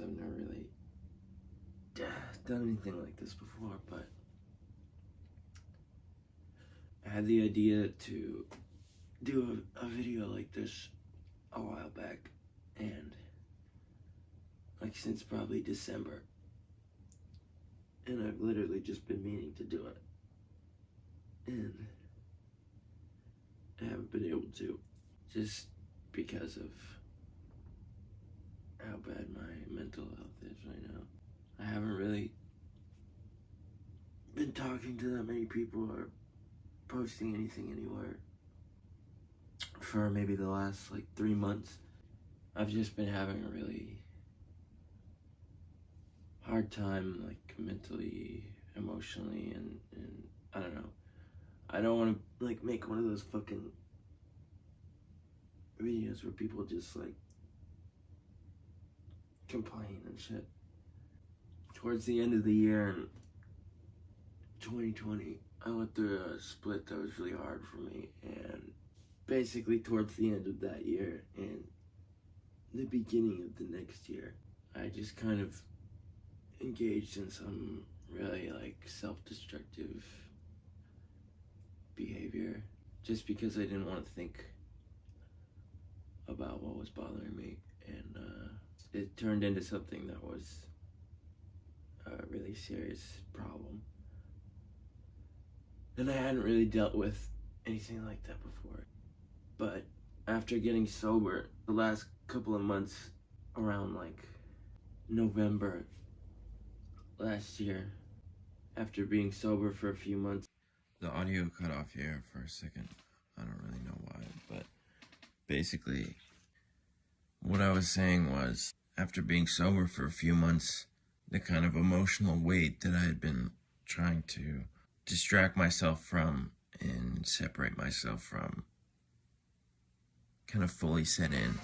I've never really done anything like this before, but I had the idea to do a video like this a while back, and like since probably December, and I've literally just been meaning to do it, and I haven't been able to, just because of how bad my mental health is right now. I haven't really been talking to that many people or posting anything anywhere for maybe the last like 3 months. I've just been having a really hard time, like mentally, emotionally, and I don't know. I don't want to like make one of those fucking videos where people just like complain and shit. Towards the end of the year in 2020, I went through a split that was really hard for me, and basically towards the end of that year and the beginning of the next year, I just kind of engaged in some really like self-destructive behavior just because I didn't want to think about what was bothering me, and it turned into something that was a really serious problem, and I hadn't really dealt with anything like that before. But after getting sober the last couple of months, around like November last year, after being sober for a few months. The audio cut off here for a second. I don't really know why, but basically what I was saying was, after being sober for a few months, the kind of emotional weight that I had been trying to distract myself from and separate myself from kind of fully set in,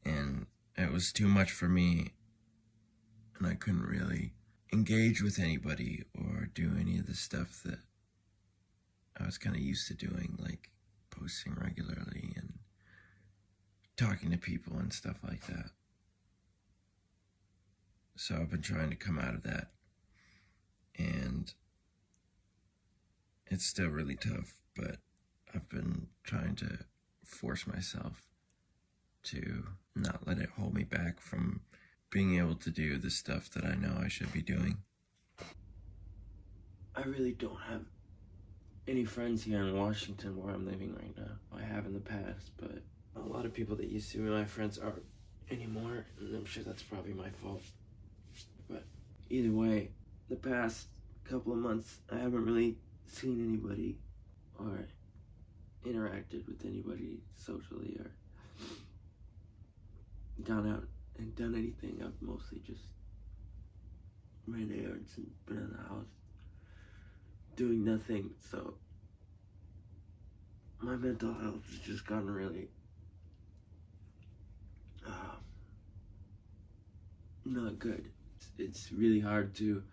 and it was too much for me, and I couldn't really engage with anybody or do any of the stuff that I was kind of used to doing, like posting regularly and talking to people and stuff like that. So I've been trying to come out of that, and it's still really tough, but I've been trying to force myself to not let it hold me back from being able to do the stuff that I know I should be doing. I really don't have any friends here in Washington where I'm living right now. I have in the past, but a lot of people that used to be my friends aren't anymore, and I'm sure that's probably my fault. But either way, the past couple of months, I haven't really seen anybody or interacted with anybody socially or gone out and done anything. I've mostly just ran errands and been in the house doing nothing. So my mental health has just gotten really not good. It's really hard to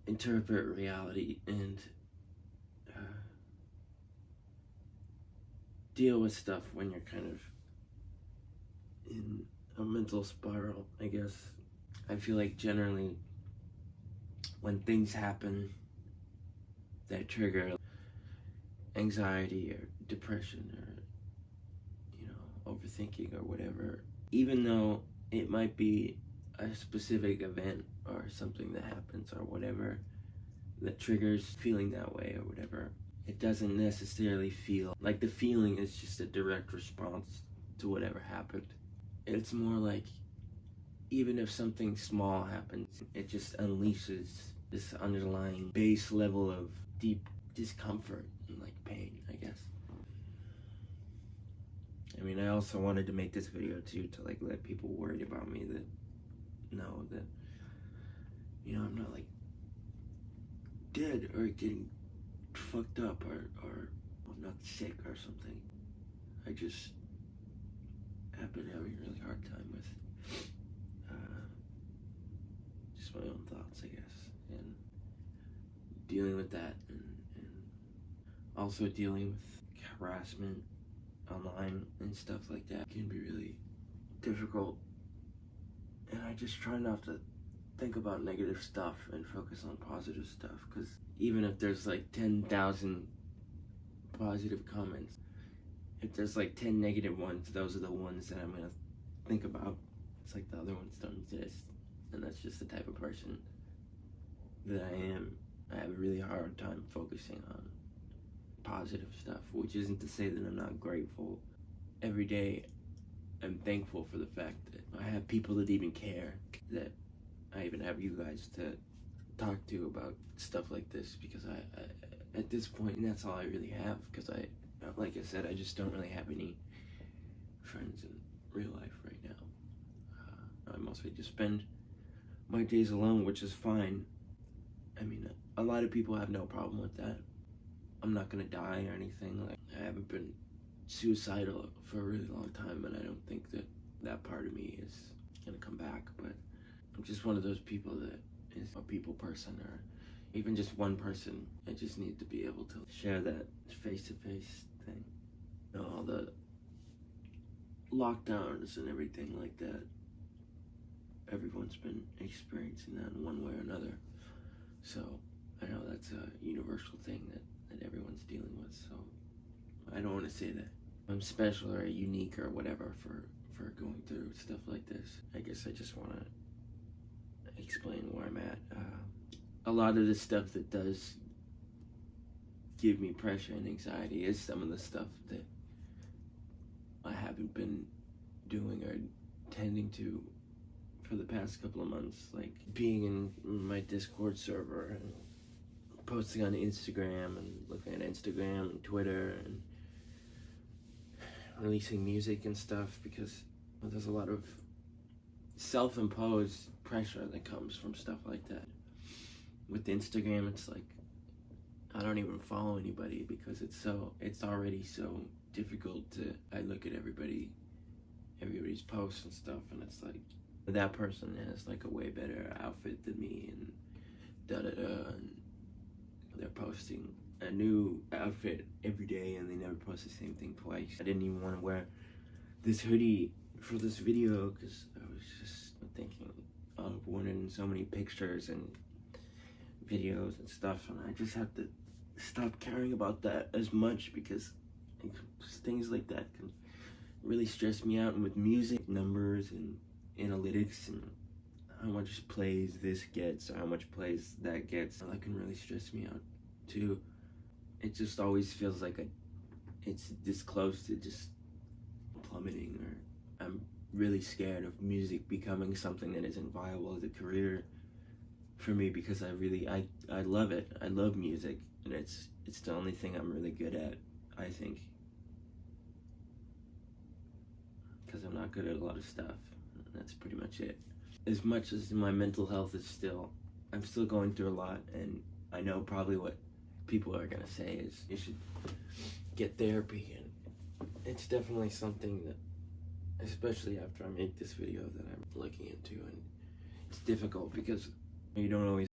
interpret reality and deal with stuff when you're kind of in a mental spiral, I guess. I feel like generally when things happen that trigger anxiety or depression or, you know, overthinking or whatever, even though it might be a specific event or something that happens or whatever that triggers feeling that way or whatever, it doesn't necessarily feel like the feeling is just a direct response to whatever happened. It's more like, even if something small happens, it just unleashes this underlying base level of deep discomfort and like pain, I guess. I mean, I also wanted to make this video too to like let people worried about me that know that, you know, I'm not like dead or getting fucked up or I'm not sick or something. I just have been having a really hard time with just my own thoughts, I guess, and dealing with that, and also dealing with harassment online and stuff like that can be really difficult, And I just try not to think about negative stuff and focus on positive stuff, because even if there's like 10,000 positive comments, if there's like 10 negative ones, those are the ones that I'm gonna think about. It's like the other ones don't exist. And that's just the type of person that I am. I have a really hard time focusing on positive stuff, which isn't to say that I'm not grateful. Every day I'm thankful for the fact that I have people that even care, that I even have you guys to talk to about stuff like this, because I at this point, and that's all I really have, because like I said, I just don't really have any friends in real life right now. I mostly just spend my days alone, which is fine. I mean, a lot of people have no problem with that. I'm not gonna die or anything. Like, I haven't been suicidal for a really long time, and I don't think that that part of me is gonna come back. But I'm just one of those people that is a people person, or even just one person. I just need to be able to share that face-to-face thing. You know, all the lockdowns and everything like that. Everyone's been experiencing that in one way or another. So I know that's a universal thing that everyone's dealing with. So I don't want to say that I'm special or unique or whatever for going through stuff like this. I guess I just want to explain where I'm at. A lot of the stuff that does give me pressure and anxiety is some of the stuff that I haven't been doing or tending to for the past couple of months, like being in my Discord server and posting on Instagram and looking at Instagram and Twitter and releasing music and stuff, because there's a lot of self-imposed pressure that comes from stuff like that. With Instagram, it's like I don't even follow anybody because it's already so difficult to. I look at everybody's posts and stuff, and it's like that person has like a way better outfit than me, and and they're posting a new outfit every day, and they never post the same thing twice. I didn't even want to wear this hoodie for this video because I was just thinking I've worn it in so many pictures and videos and stuff, and I just have to stop caring about that as much, because things like that can really stress me out. And with music, numbers and analytics and how much plays this gets or how much plays that gets, that can really stress me out too. It just always feels like it's this close to just plummeting, or I'm really scared of music becoming something that isn't viable as a career for me, because I love it. I love music, and it's the only thing I'm really good at, I think, because I'm not good at a lot of stuff. That's pretty much it. As much as my mental health is I'm still going through a lot, and I know probably what people are gonna say is you should get therapy, and it's definitely something that, especially after I make this video, that I'm looking into. And it's difficult because you don't always